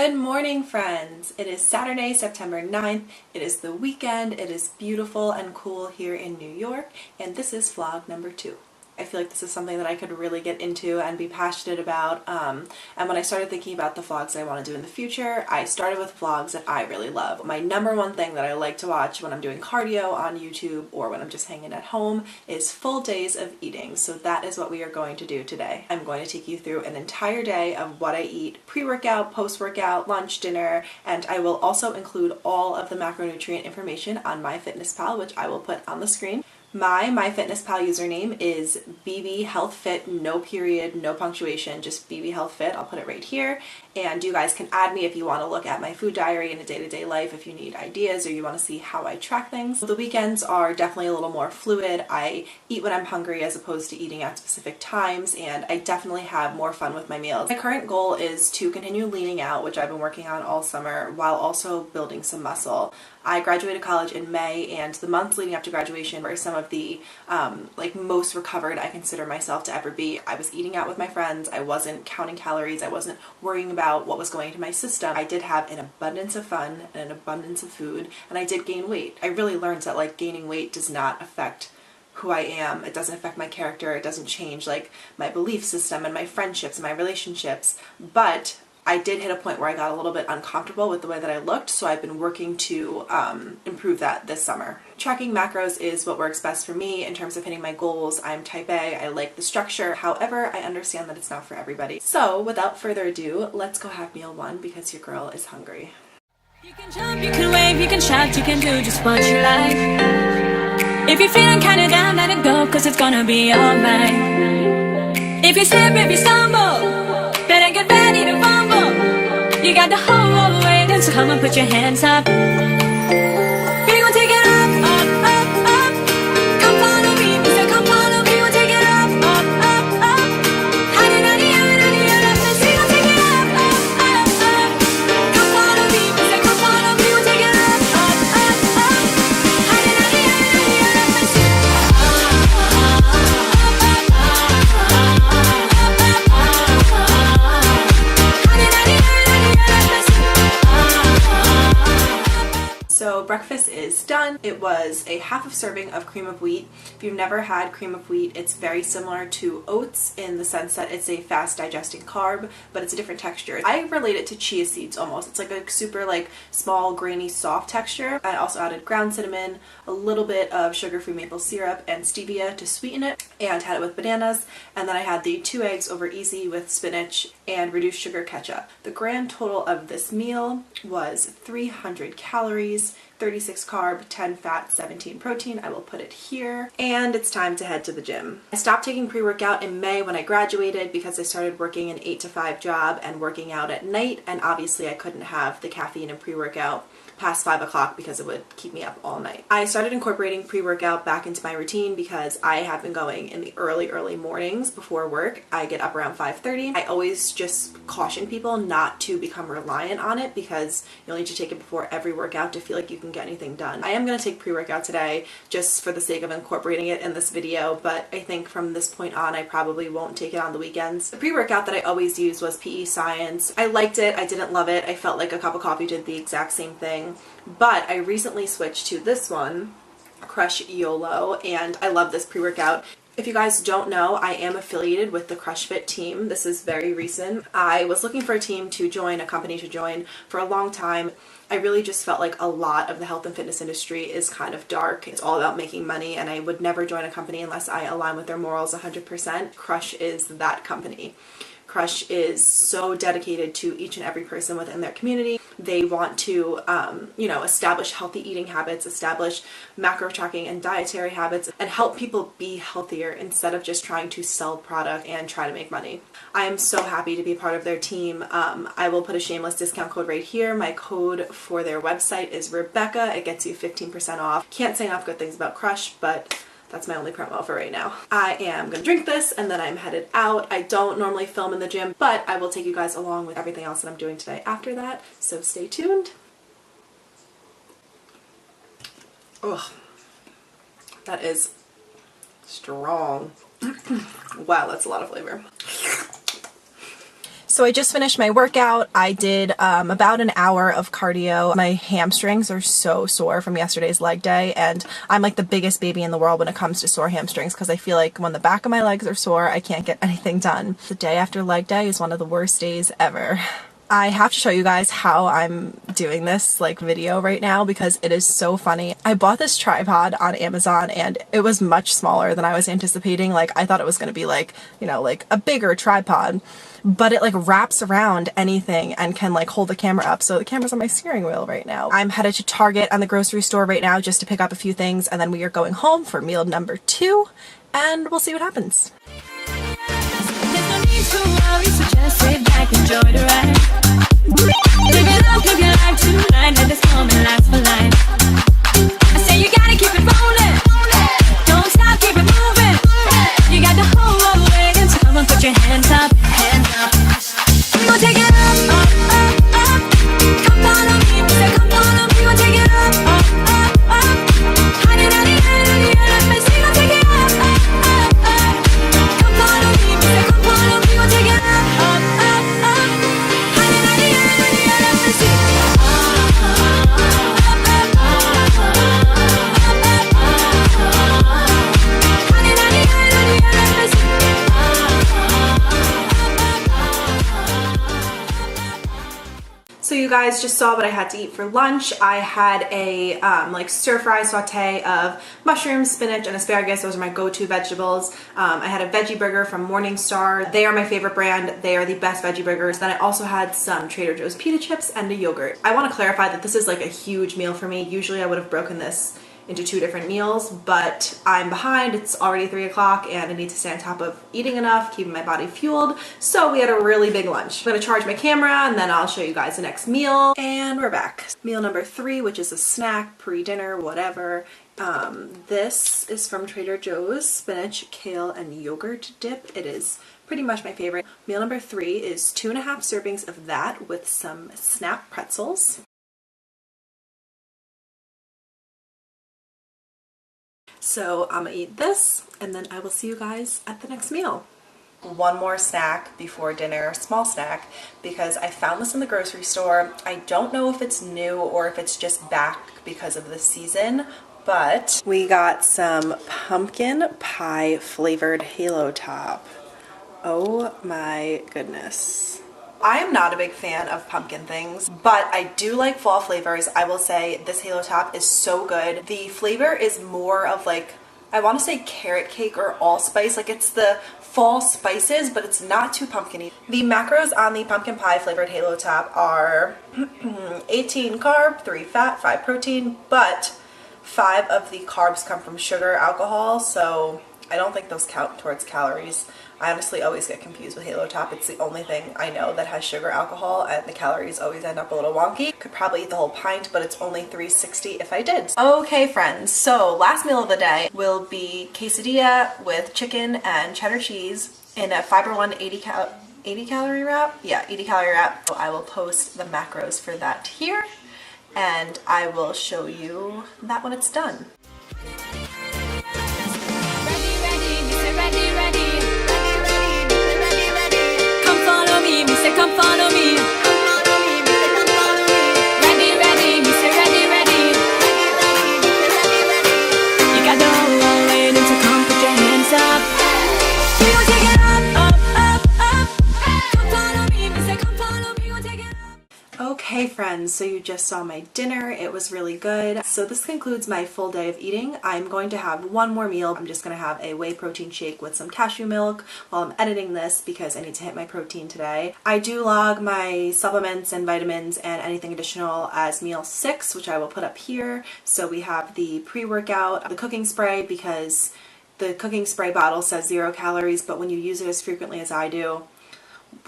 Good morning, friends! It is Saturday, September 9th. It is the weekend. It is beautiful and cool here in New York, and this is vlog number 2. I feel like this is something that I could really get into and be passionate about, and when I started thinking about the vlogs I want to do in the future, I started with vlogs that I really love. My number one thing that I like to watch when I'm doing cardio on YouTube or when I'm just hanging at home is full days of eating, so that is what we are going to do today. I'm going to take you through an entire day of what I eat pre-workout, post-workout, lunch, dinner, and I will also include all of the macronutrient information on MyFitnessPal, which I will put on the screen. My MyFitnessPal username is BBhealthfit, no period, no punctuation, just BBhealthfit. I'll put it right here. And you guys can add me if you want to look at my food diary in a day-to-day life, if you need ideas or you want to see how I track things. The weekends are definitely a little more fluid. I eat when I'm hungry as opposed to eating at specific times, and I definitely have more fun with my meals. My current goal is to continue leaning out, which I've been working on all summer, while also building some muscle. I graduated college in May, and the months leading up to graduation were some of the most recovered I consider myself to ever be. I was eating out with my friends. I wasn't counting calories. I wasn't worrying about what was going into my system. I did have an abundance of fun and an abundance of food, and I did gain weight. I really learned that gaining weight does not affect who I am. It doesn't affect my character. It doesn't change my belief system and my friendships and my relationships, but I did hit a point where I got a little bit uncomfortable with the way that I looked, so I've been working to improve that this summer. Tracking macros is what works best for me in terms of hitting my goals. I'm type A, I like the structure, however, I understand that it's not for everybody. So without further ado, let's go have meal 1 because your girl is hungry. You can jump, you can wave, you can shout, you can do just what you like. If you're feeling kinda down, let it go, cause it's gonna be alright. If you slip, if you stumble, better get ready to rumble. You got the whole world waiting, so come on, put your hands up. We gon' take it up, up, up, up. Come follow me, we say come follow me. We'll take it up, up, up, up. Honey, honey, honey, honey, honey. We gon' take it up, up, up, up. Come follow me, we say come follow me. We'll take it up, up, up, up. Honey, honey, honey, honey, So breakfast is done. It was a half a serving of cream of wheat. If you've never had cream of wheat, it's very similar to oats in the sense that it's a fast digesting carb, but it's a different texture. I relate it to chia seeds almost. It's like a super small, grainy, soft texture. I also added ground cinnamon, a little bit of sugar-free maple syrup, and stevia to sweeten it, and had it with bananas. And then I had the 2 eggs over easy with spinach and reduced sugar ketchup. The grand total of this meal was 300 calories, 36 carb, 10 fat, 17 protein. I will put it here. And it's time to head to the gym. I stopped taking pre-workout in May when I graduated because I started working an 8 to 5 job and working out at night, and obviously I couldn't have the caffeine and pre-workout past 5 o'clock because it would keep me up all night. I started incorporating pre-workout back into my routine because I have been going in the early mornings before work. I get up around 5:30. I always just caution people not to become reliant on it because you'll need to take it before every workout to feel like you can get anything done. I am going to take pre-workout today just for the sake of incorporating it in this video, but I think from this point on I probably won't take it on the weekends. The pre-workout that I always used was PE Science. I liked it. I didn't love it. I felt like a cup of coffee did the exact same thing. But I recently switched to this one, Crush YOLO, and I love this pre-workout. If you guys don't know, I am affiliated with the CrushFit team. This is very recent. I was looking for a team to join, a company to join for a long time. I really just felt like a lot of the health and fitness industry is kind of dark. It's all about making money, and I would never join a company unless I align with their morals 100%. Crush is that company. Crush is so dedicated to each and every person within their community. They want to, establish healthy eating habits, establish macro tracking and dietary habits, and help people be healthier instead of just trying to sell product and try to make money. I am so happy to be part of their team. I will put a shameless discount code right here. My code for their website is Rebecca. It gets you 15% off. Can't say enough good things about Crush, but that's my only promo for right now. I am gonna drink this and then I'm headed out. I don't normally film in the gym, but I will take you guys along with everything else that I'm doing today after that, so stay tuned. Ugh, that is strong. Wow, that's a lot of flavor. So I just finished my workout. I did about an hour of cardio. My hamstrings are so sore from yesterday's leg day, and I'm like the biggest baby in the world when it comes to sore hamstrings because I feel like when the back of my legs are sore, I can't get anything done. The day after leg day is one of the worst days ever. I have to show you guys how I'm doing this like video right now because it is so funny. I bought this tripod on Amazon and it was much smaller than I was anticipating. Like I thought it was going to be like, you know, like a bigger tripod, but it like wraps around anything and can like hold the camera up. So the camera's on my steering wheel right now. I'm headed to Target and the grocery store right now just to pick up a few things, and then we are going home for meal number 2 and we'll see what happens. So worry, so just sit back, enjoy the ride. Live it up, live your life tonight, let this moment last for life. I say you gotta keep it rolling, don't stop, keep it moving. You got the whole world waiting, so come on, put your hands up, hands up. We gon' take it up, up, up, up. Come follow me, say come follow me. We gon' take it up, up, up, up. Honey, honey, honey, let me see. We gon' take it up, up, up, up. Come follow me, say come follow me. Take it up, up, up, up. Honey, honey, honey, let me see. Up, up, up, honey, honey, honey, let me see. So you guys just saw what I had to eat for lunch. I had a like stir fry saute of mushrooms, spinach, and asparagus. Those are my go-to vegetables. I had a veggie burger from Morningstar. They are my favorite brand. They are the best veggie burgers. Then I also had some Trader Joe's pita chips and a yogurt. I want to clarify that this is like a huge meal for me. Usually I would have broken this into 2 different meals, but I'm behind. It's already 3 o'clock and I need to stay on top of eating enough, keeping my body fueled. So we had a really big lunch. I'm gonna charge my camera and then I'll show you guys the next meal. And we're back. Meal number 3, which is a snack, pre-dinner, whatever. This is from Trader Joe's, spinach, kale, and yogurt dip. It is pretty much my favorite. Meal number 3 is 2.5 servings of that with some snap pretzels. So I'm gonna eat this and then I will see you guys at the next meal. One more snack before dinner, small snack, because I found this in the grocery store. I don't know if it's new or if it's just back because of the season, but we got some pumpkin pie flavored Halo Top. Oh my goodness. I am not a big fan of pumpkin things, but I do like fall flavors. I will say this Halo Top is so good. The flavor is more of like, I want to say carrot cake or allspice. Like it's the fall spices, but it's not too pumpkin-y. The macros on the pumpkin pie flavored Halo Top are 18 carb, 3 fat, 5 protein, but 5 of the carbs come from sugar, alcohol, so I don't think those count towards calories. I honestly always get confused with Halo Top. It's the only thing I know that has sugar, alcohol, and the calories always end up a little wonky. Could probably eat the whole pint, but it's only $3.60 if I did. Okay friends, so last meal of the day will be quesadilla with chicken and cheddar cheese in a Fiber One 80 calorie wrap? Yeah, 80 calorie wrap. So I will post the macros for that here, and I will show you that when it's done. Come follow me. Ready, ready, me say ready, ready. You got the whole world waiting, so come put your hands up. We gon' take it up, up, up, up. Come follow me, me say come follow me, gon' take it up. Okay friends, so you just saw my dinner. It was really good. So this concludes my full day of eating. I'm going to have one more meal. I'm just going to have a whey protein shake with some cashew milk while I'm editing this because I need to hit my protein today. I do log my supplements and vitamins and anything additional as meal 6, which I will put up here. So we have the pre-workout, the cooking spray, because the cooking spray bottle says 0 calories, but when you use it as frequently as I do,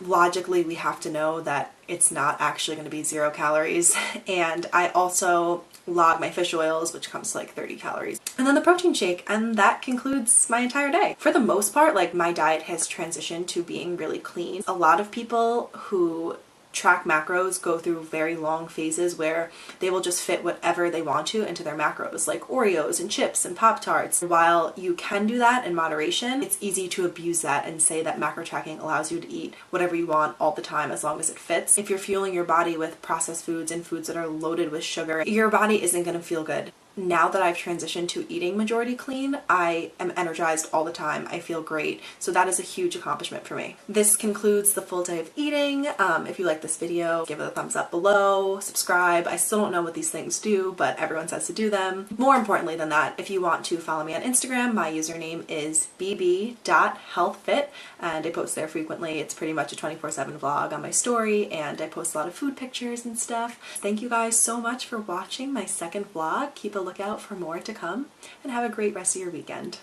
logically we have to know that it's not actually going to be 0 calories. And I also log my fish oils, which comes to like 30 calories. And then the protein shake, and that concludes my entire day. For the most part, like my diet has transitioned to being really clean. A lot of people who track macros go through very long phases where they will just fit whatever they want to into their macros, like Oreos and chips and Pop-Tarts. While you can do that in moderation, it's easy to abuse that and say that macro tracking allows you to eat whatever you want all the time as long as it fits. If you're fueling your body with processed foods and foods that are loaded with sugar, your body isn't going to feel good. Now that I've transitioned to eating majority clean, I am energized all the time. I feel great. So that is a huge accomplishment for me. This concludes the full day of eating. If you like this video, give it a thumbs up below, subscribe. I still don't know what these things do, but everyone says to do them. More importantly than that, if you want to follow me on Instagram, my username is BB.healthfit, and I post there frequently. It's pretty much a 24/7 vlog on my story, and I post a lot of food pictures and stuff. Thank you guys so much for watching my second vlog. Keep a lookout for more to come, and have a great rest of your weekend.